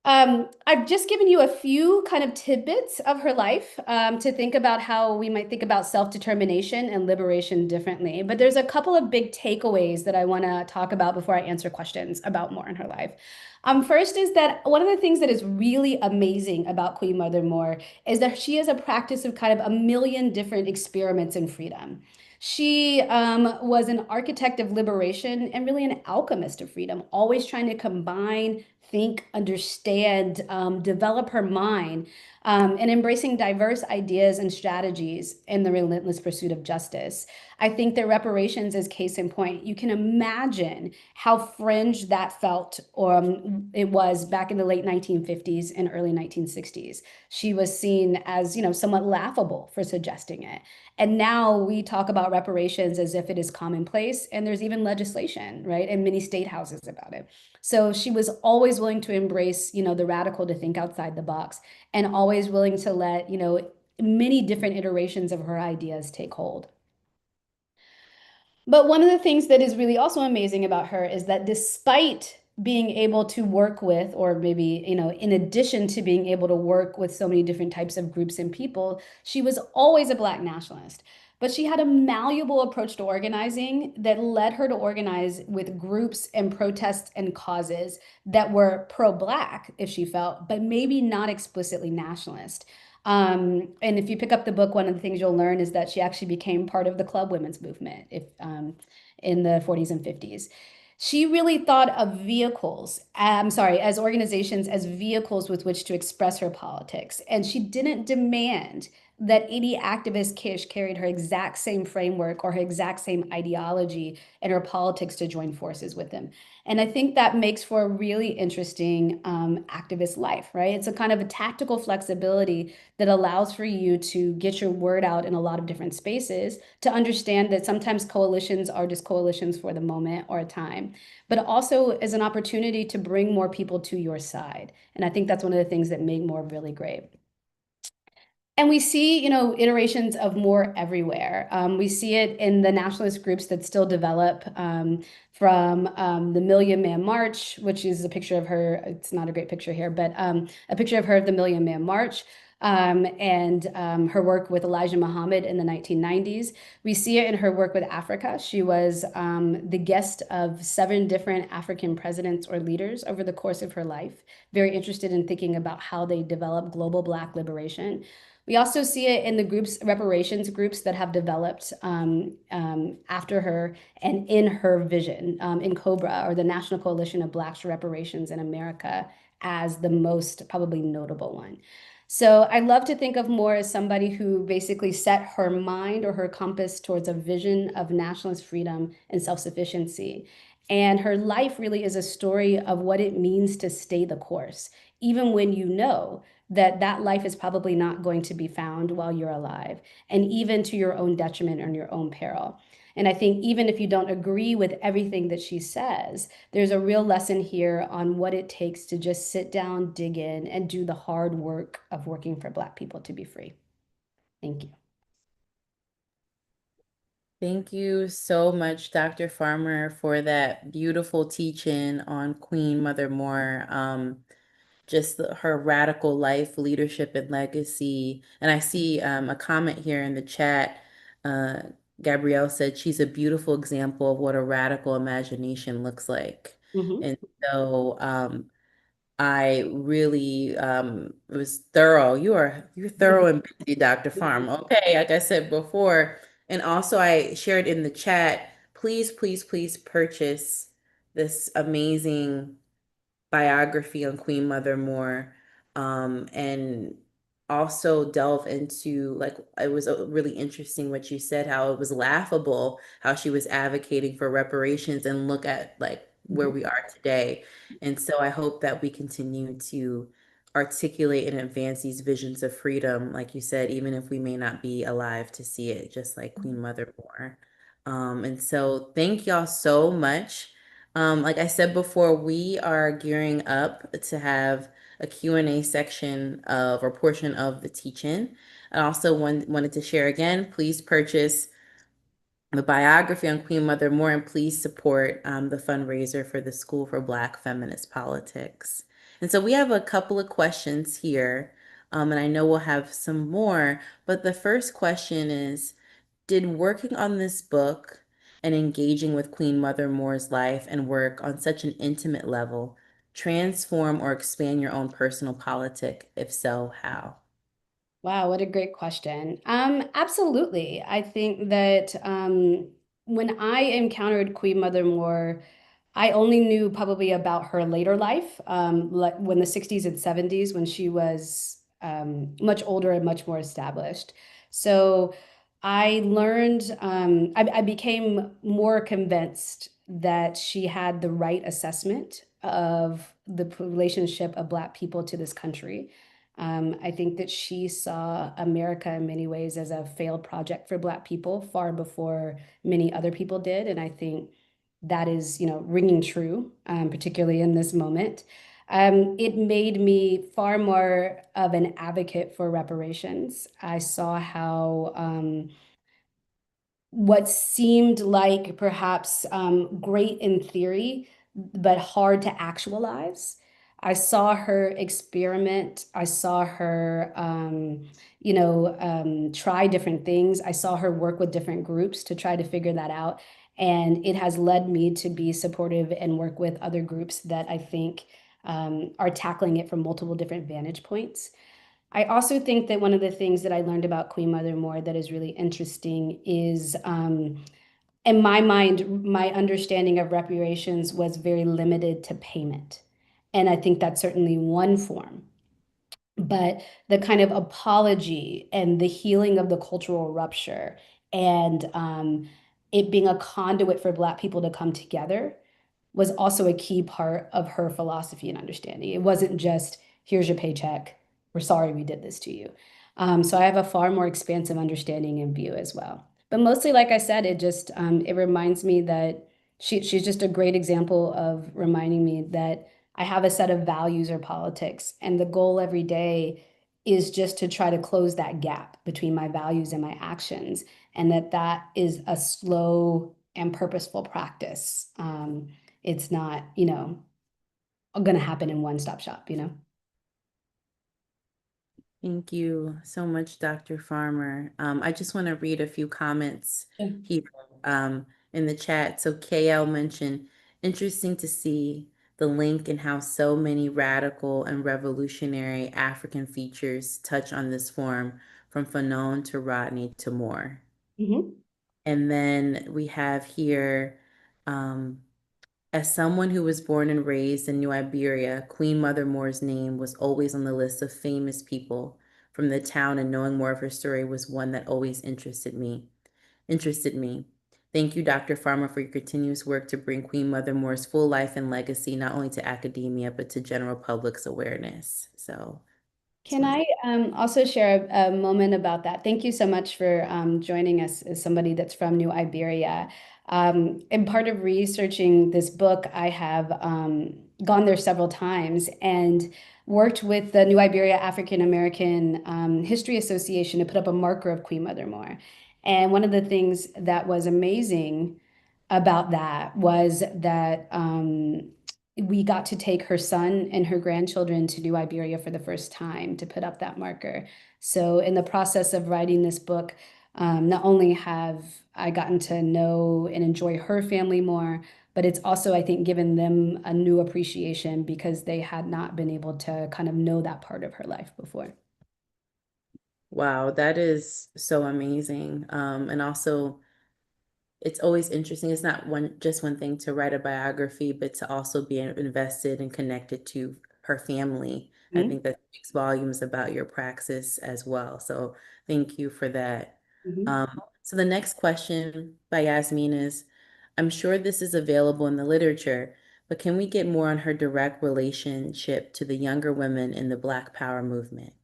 I've just given you a few kind of tidbits of her life to think about how we might think about self-determination and liberation differently. But there's a couple of big takeaways that I want to talk about before I answer questions about more in her life. First is that one of the things that is really amazing about Queen Mother Moore is that she has a practice of kind of a million different experiments in freedom. She was an architect of liberation and really an alchemist of freedom, always trying to combine, think, understand, develop her mind, and embracing diverse ideas and strategies in the relentless pursuit of justice. I think that reparations is case in point. You can imagine how fringe that felt, it was back in the late 1950s and early 1960s. She was seen as, somewhat laughable for suggesting it. And now we talk about reparations as if it is commonplace, and there's even legislation, right, in many state houses about it. So she was always willing to embrace, the radical, to think outside the box, and always willing to let, many different iterations of her ideas take hold. But one of the things that is really also amazing about her is that despite being able to work with, or maybe, in addition to being able to work with so many different types of groups and people, she was always a Black nationalist. But she had a malleable approach to organizing that led her to organize with groups and protests and causes that were pro-Black, if she felt, but maybe not explicitly nationalist. And if you pick up the book, one of the things you'll learn is that she actually became part of the club women's movement in the 40s and 50s. She really thought of vehicles, as organizations, as vehicles with which to express her politics. And she didn't demand that any activist carried her exact same framework or her exact same ideology and her politics to join forces with them. And I think that makes for a really interesting activist life, right? It's a kind of a tactical flexibility that allows for you to get your word out in a lot of different spaces, to understand that sometimes coalitions are just coalitions for the moment or a time, but also as an opportunity to bring more people to your side. And I think that's one of the things that made Moore really great. And we see, iterations of Moore everywhere. We see it in the nationalist groups that still develop, from the Million Man March, which is a picture of her. It's not a great picture here, but a picture of her of the Million Man March. And her work with Elijah Muhammad in the 1990s. We see it in her work with Africa. She was the guest of 7 different African presidents or leaders over the course of her life, very interested in thinking about how they develop global Black liberation. We also see it in the reparations groups that have developed after her and in her vision, in COBRA, or the National Coalition of Blacks for Reparations in America, as the most probably notable one. So I love to think of Moore as somebody who basically set her mind or her compass towards a vision of nationalist freedom and self-sufficiency. And her life really is a story of what it means to stay the course, even when you know that that life is probably not going to be found while you're alive, and even to your own detriment or your own peril. And I think even if you don't agree with everything that she says, there's a real lesson here on what it takes to just sit down, dig in, and do the hard work of working for Black people to be free. Thank you. Thank you so much, Dr. Farmer, for that beautiful teaching on Queen Mother Moore. Just her radical life, leadership, and legacy. And I see a comment here in the chat. Uh, Gabrielle said she's a beautiful example of what a radical imagination looks like. Mhm. And so I really it was thorough. You're thorough and busy, Dr. Farm. Okay, like I said before, and also I shared in the chat, please, please, please purchase this amazing biography on Queen Mother Moore, and also delve into, like, it was really interesting what you said, how it was laughable how she was advocating for reparations, and look at like where Mhm. we are today. And so I hope that we continue to articulate and advance these visions of freedom, like you said, even if we may not be alive to see it, just like Queen Mother Moore. And so thank y'all so much. Like I said before, we are gearing up to have a Q&A section of or portion of the teaching. I also wanted to share again, please purchase the biography on Queen Mother Moore, and please support the fundraiser for the School for Black Feminist Politics. And so we have a couple of questions here, and I know we'll have some more, but the first question is, did working on this book and engaging with Queen Mother Moore's life and work on such an intimate level transform or expand your own personal politic? If so, how? Wow, what a great question. Absolutely. I think that when I encountered Queen Mother Moore, I only knew probably about her later life, like when the 60s and 70s, when she was much older and much more established. So I learned, I became more convinced that she had the right assessment of the relationship of Black people to this country. I think that she saw America in many ways as a failed project for Black people far before many other people did. And I think that is, ringing true, particularly in this moment. It made me far more of an advocate for reparations. I saw how what seemed like perhaps great in theory, but hard to actualize. I saw her experiment. I saw her, try different things. I saw her work with different groups to try to figure that out. And it has led me to be supportive and work with other groups that I think are tackling it from multiple different vantage points. I also think that one of the things that I learned about Queen Mother Moore that is really interesting is, in my mind, my understanding of reparations was very limited to payment. And I think that's certainly one form. But the kind of apology and the healing of the cultural rupture and it being a conduit for Black people to come together was also a key part of her philosophy and understanding. It wasn't just, here's your paycheck. We're sorry we did this to you. So I have a far more expansive understanding and view as well. But mostly, like I said, it reminds me that she's just a great example of reminding me that I have a set of values or politics, and the goal every day is just to try to close that gap between my values and my actions, and that is a slow and purposeful practice. It's not, going to happen in one stop shop. Thank you so much, Dr. Farmer. I just want to read a few comments Yeah. here in the chat. So KL mentioned, interesting to see the link and how so many radical and revolutionary African features touch on this form, from Fanon to Rodney to Moore. Mhm. And then we have here, um, as someone who was born and raised in New Iberia, Queen Mother Moore's name was always on the list of famous people from the town, and knowing more of her story was one that always interested me. Thank you, Dr. Farmer, for your continuous work to bring Queen Mother Moore's full life and legacy not only to academia but to general public's awareness. So Can I also share a moment about that? Thank you so much for joining us as somebody that's from New Iberia. And part of researching this book, I have gone there several times and worked with the New Iberia African American History Association to put up a marker of Queen Mother Moore. And one of the things that was amazing about that was that we got to take her son and her grandchildren to New Iberia for the first time to put up that marker. So in the process of writing this book, not only have I gotten to know and enjoy her family more, but it's also, I think, given them a new appreciation because they had not been able to kind of know that part of her life before. Wow, that is so amazing. And also it's always interesting. It's not just one thing to write a biography, but to also be invested and connected to her family. I Mhm. think that speaks volumes about your praxis as well. So thank you for that. Mhm. So the next question by Yasmin is, I'm sure this is available in the literature, but can we get more on her direct relationship to the younger women in the Black Power movement?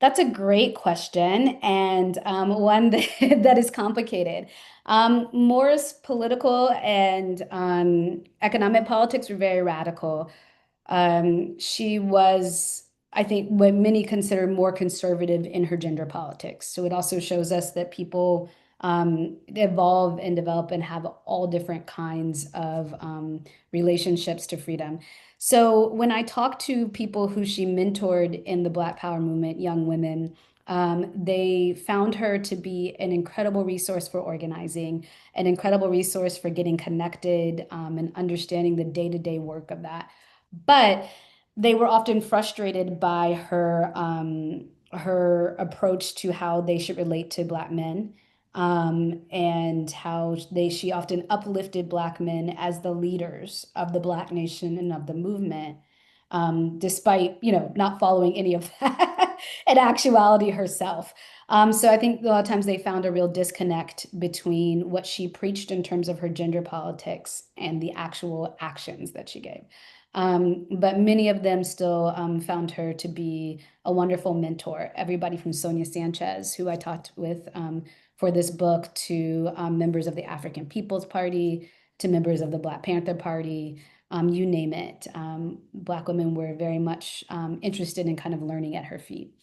That's a great question and one that, that is complicated. Moore's political and economic politics were very radical. She was, I think, what many consider more conservative in her gender politics. So it also shows us that people evolve and develop and have all different kinds of relationships to freedom. So when I talk to people who she mentored in the Black Power movement, young women, they found her to be an incredible resource for organizing, an incredible resource for getting connected, and understanding the day-to-day work of that. But they were often frustrated by her approach to how they should relate to Black men, and how she often uplifted Black men as the leaders of the Black nation and of the movement, despite, not following any of that in actuality herself. So I think a lot of times they found a real disconnect between what she preached in terms of her gender politics and the actual actions that she gave. But many of them still found her to be a wonderful mentor. Everybody from Sonia Sanchez, who I talked with for this book, to members of the African People's Party, to members of the Black Panther Party, you name it. Black women were very much interested in kind of learning at her feet.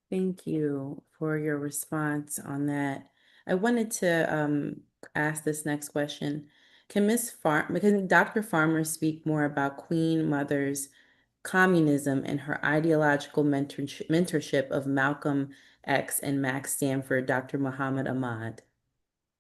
Thank you for your response on that. I wanted to ask this next question. Can Dr. Farmer speak more about Queen Mother's communism and her ideological mentorship of Malcolm X and Max Stanford, Dr. Muhammad Ahmad?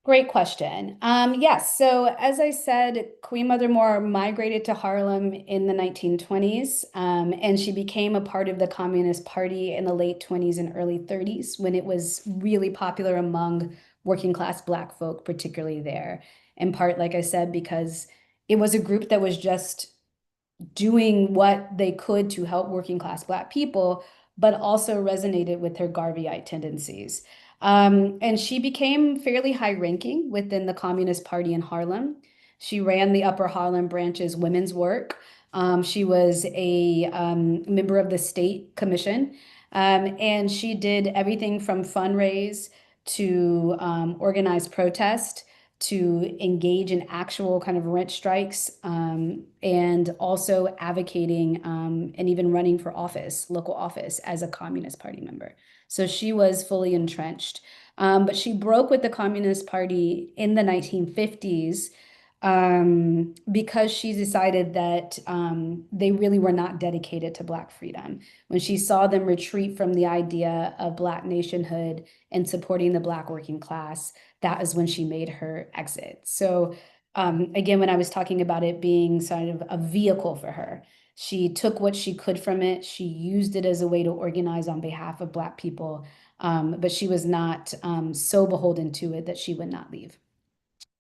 Great question. Yes, so as I said, Queen Mother Moore migrated to Harlem in the 1920s, and she became a part of the Communist Party in the late 20s and early 30s when it was really popular among working class Black folk, particularly there. In part, like I said, because it was a group that was just doing what they could to help working class Black people, but also resonated with her Garveyite tendencies. And she became fairly high ranking within the Communist Party in Harlem. She ran the Upper Harlem branch's women's work. She was a member of the state commission, and she did everything from fundraise to organize protest to engage in actual kind of rent strikes, and also advocating and even running for office, local office, as a Communist Party member. So she was fully entrenched. But she broke with the Communist Party in the 1950s because she decided that they really were not dedicated to Black freedom. When she saw them retreat from the idea of Black nationhood and supporting the Black working class, that is when she made her exit. So again, when I was talking about it being sort of a vehicle for her, she took what she could from it. She used it as a way to organize on behalf of Black people, but she was not so beholden to it that she would not leave.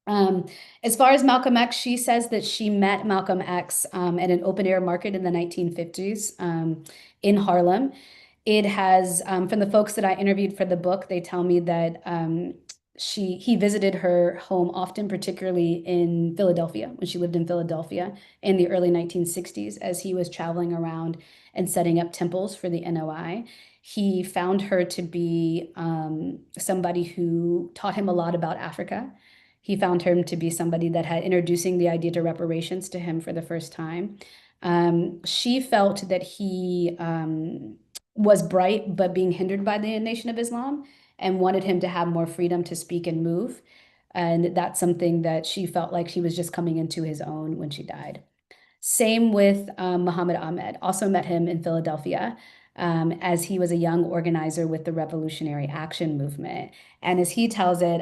Um, as far as Malcolm X, she says that she met Malcolm X at an open air market in the 1950s in Harlem. It has, from the folks that I interviewed for the book, they tell me that he visited her home often, particularly in Philadelphia, when she lived in Philadelphia in the early 1960s, as he was traveling around and setting up temples for the NOI. He found her to be somebody who taught him a lot about Africa. He found her to be somebody that had introducing the idea to reparations to him for the first time. She felt that he was bright, but being hindered by the Nation of Islam, and wanted him to have more freedom to speak and move. And that's something that she felt like she was just coming into his own when she died. Same with Muhammad Ahmed, also met him in Philadelphia as he was a young organizer with the Revolutionary Action Movement. And as he tells it,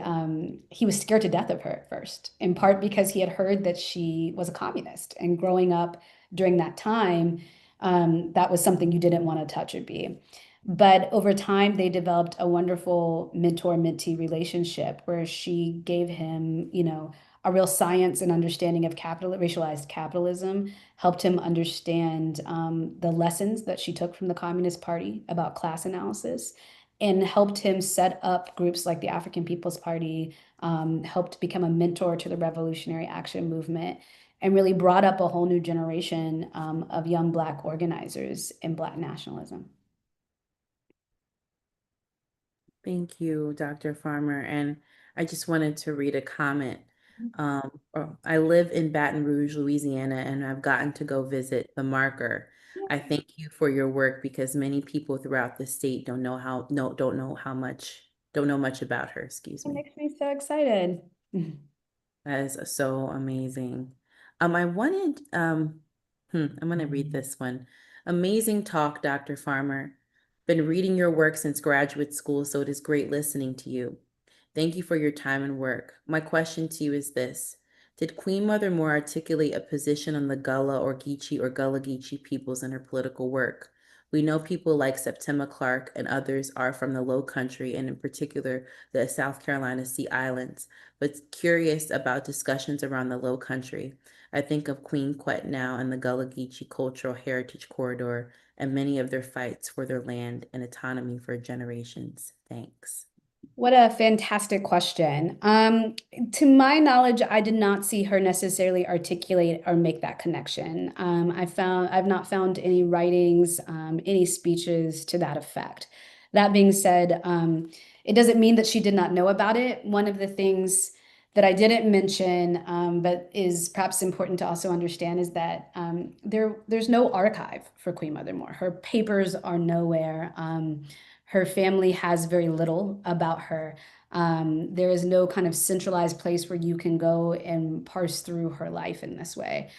he was scared to death of her at first, in part because he had heard that she was a communist. And growing up during that time, that was something you didn't want to touch or be. But over time, they developed a wonderful mentor-mentee relationship where she gave him, a real science and understanding of racialized capitalism, helped him understand the lessons that she took from the Communist Party about class analysis, and helped him set up groups like the African People's Party, helped become a mentor to the Revolutionary Action Movement, and really brought up a whole new generation of young Black organizers in Black nationalism. Thank you, Dr. Farmer. And I just wanted to read a comment. I live in Baton Rouge, Louisiana, and I've gotten to go visit the marker. I thank you for your work because many people throughout the state don't know much about her. Excuse It me. makes me so excited. That is so amazing. I wanted, I'm going to read this one. Amazing talk, Dr. Farmer. Been reading your work since graduate school, so it is great listening to you. Thank you for your time and work. My question to you is this. Did Queen Mother Moore articulate a position on the Gullah or Geechee or Gullah Geechee peoples in her political work? We know people like Septima Clark and others are from the Low Country and in particular the South Carolina Sea Islands, but curious about discussions around the Low Country. I think of Queen Quet now and the Gullah Geechee Cultural Heritage Corridor and many of their fights for their land and autonomy for generations. Thanks. What a fantastic question. To my knowledge, I did not see her necessarily articulate or make that connection. I've not found any writings, any speeches to that effect. That being said, it doesn't mean that she did not know about it. One of the things that I didn't mention, but is perhaps important to also understand, is that there's no archive for Queen Mother Moore. Her papers are nowhere. Her family has very little about her. There is no kind of centralized place where you can go and parse through her life in this way.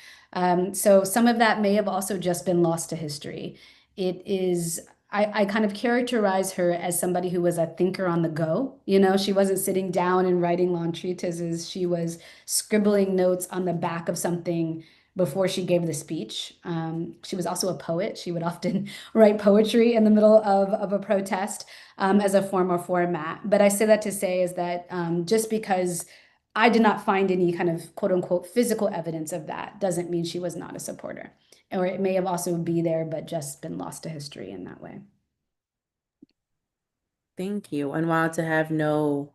So some of that may have also just been lost to history. It is, I kind of characterize her as somebody who was a thinker on the go. She wasn't sitting down and writing long treatises. She was scribbling notes on the back of something before she gave the speech. She was also a poet. She would often write poetry in the middle of a protest as a form or format. But I say that to say is that just because I did not find any kind of quote unquote physical evidence of that doesn't mean she was not a supporter. Or it may have also be there, but just been lost to history in that way. Thank you. And while to have no,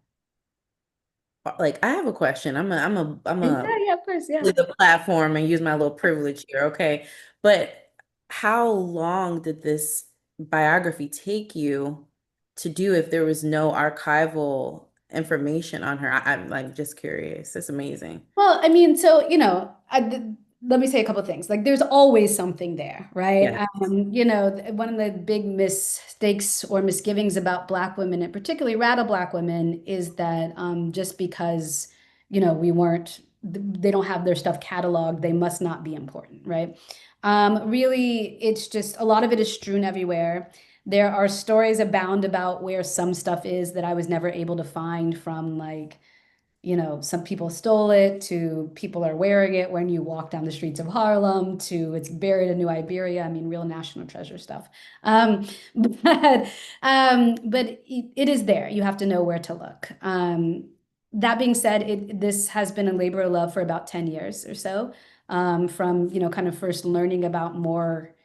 like, I have a question. I'm Yeah, a yeah, of course, yeah. leave the platform and use my little privilege here, okay? But how long did this biography take you to do if there was no archival information on her? I'm like just curious. It's amazing. Well, I mean, so, let me say a couple of things. Like, there's always something there, right? Yeah. One of the big mistakes or misgivings about Black women, and particularly radical Black women, is that just because, we weren't, they don't have their stuff cataloged, they must not be important, right? Really, it's just a lot of it is strewn everywhere. There are stories abound about where some stuff is that I was never able to find, from like, some people stole it, to people are wearing it when you walk down the streets of Harlem, to it's buried in New Iberia. I mean, real national treasure stuff. But it is there. You have to know where to look. That being said, this has been a labor of love for about 10 years or so, from, kind of first learning about more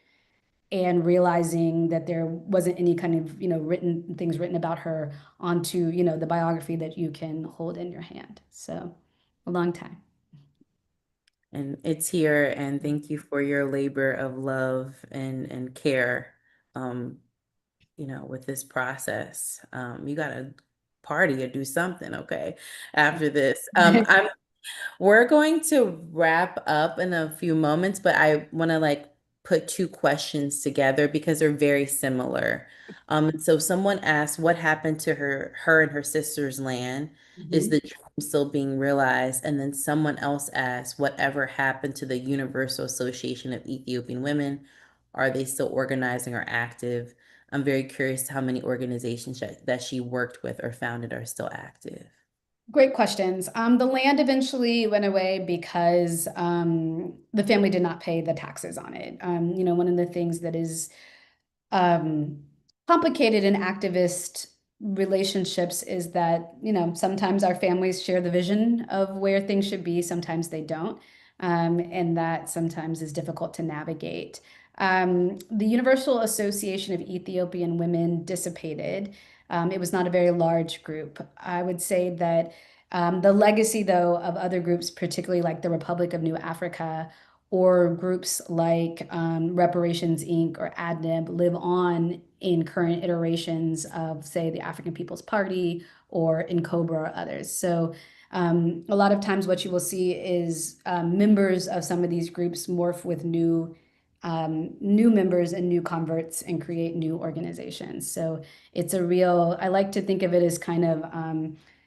and realizing that there wasn't any kind of, written things written about her onto, the biography that you can hold in your hand. So a long time. And it's here, and thank you for your labor of love and care, um, with this process. You gotta party or do something, okay, after this. We're going to wrap up in a few moments, but I want to like put two questions together because they're very similar. So someone asked, what happened to her and her sister's land? Is Mhm. the dream still being realized? And then someone else asked, whatever happened to the Universal Association of Ethiopian Women? Are they still organizing or active? I'm very curious how many organizations that she worked with or founded are still active. Great questions. The land eventually went away because the family did not pay the taxes on it. One of the things that is um, complicated in activist relationships is that, sometimes our families share the vision of where things should be, sometimes they don't. And that sometimes is difficult to navigate. The Universal Association of Ethiopian Women dissipated. It was not a very large group. I would say that the legacy, though, of other groups, particularly like the Republic of New Africa, or groups like Reparations Inc. or ADNIB live on in current iterations of, say, the African People's Party or in Cobra or others. So a lot of times what you will see is members of some of these groups morph with new members and new converts and create new organizations. So it's a real, I like to think of it as kind of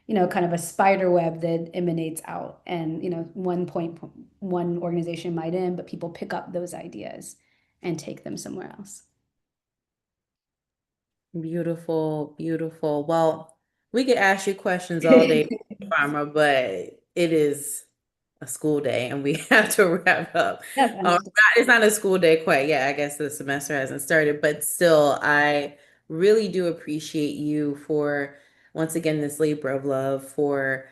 a spider web that emanates out. And, one organization might end, but people pick up those ideas and take them somewhere else. Beautiful, beautiful. Well, we could ask you questions all day, Farmer, but it is a school day and we have to wrap up. Yes, understood. It's not a school day quite yet. I guess the semester hasn't started, but still, I really do appreciate you for, once again, this labor of love, for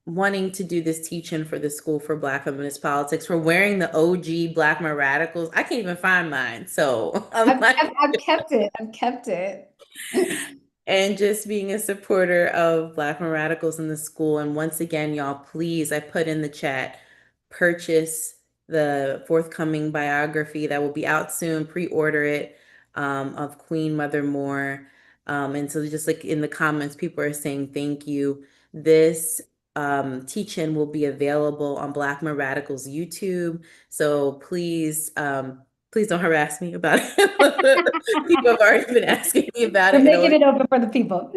wanting to do this teaching for the School for Black Feminist Politics, for wearing the OG Black Men Radicals. I can't even find mine. So I'm like, I've kept it. I've kept it. and just being a supporter of Black Men Radicals in the school. And once again, y'all, please, I put in the chat, purchase the forthcoming biography that will be out soon, pre-order it, of Queen Mother Moore. And so just like in the comments, people are saying thank you. This teach-in will be available on Black Men Radicals YouTube. So please don't harass me about it. People have already been asking me about We're it. making it open for the people.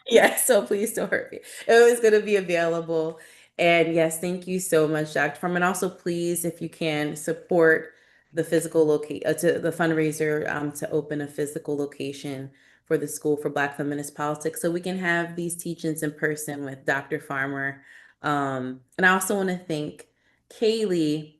Yes, so please don't hurt me. It was going to be available. And yes, thank you so much, Dr. Furman. Also, please, if you can, support the physical location, to the fundraiser, to open a physical location for the School for Black Feminist Politics so we can have these teachings in person with Dr. Farmer. And I also want to thank Kaylee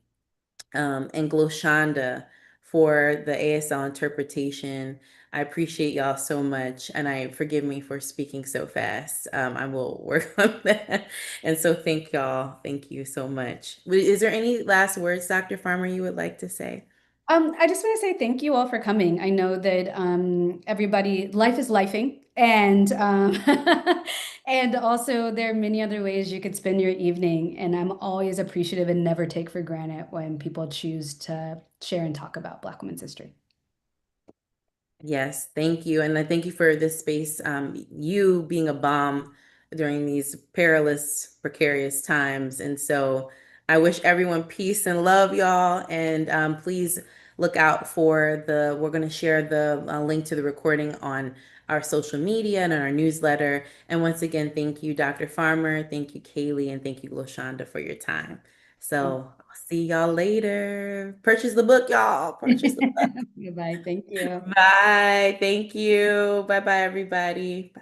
and Gloshanda for the ASL interpretation. I appreciate y'all so much, and I forgive me for speaking so fast. I will work on that. And so thank y'all. Thank you so much. Is there any last words, Dr. Farmer, you would like to say? I just want to say thank you all for coming. I know that everybody, life is lifing, and and also there are many other ways you could spend your evening. And I'm always appreciative and never take for granted when people choose to share and talk about Black women's history. Yes, thank you. And I thank you for this space, you being a bomb during these perilous, precarious times. And so I wish everyone peace and love, y'all. And please look out for we're going to share the link to the recording on our social media and on our newsletter. And once again, thank you, Dr. Farmer. Thank you, Kaylee. And thank you, Loshonda, for your time. So I'll see y'all later. Purchase the book, y'all. Purchase the Goodbye. Thank you. Bye. Thank you. Bye bye, everybody. Bye.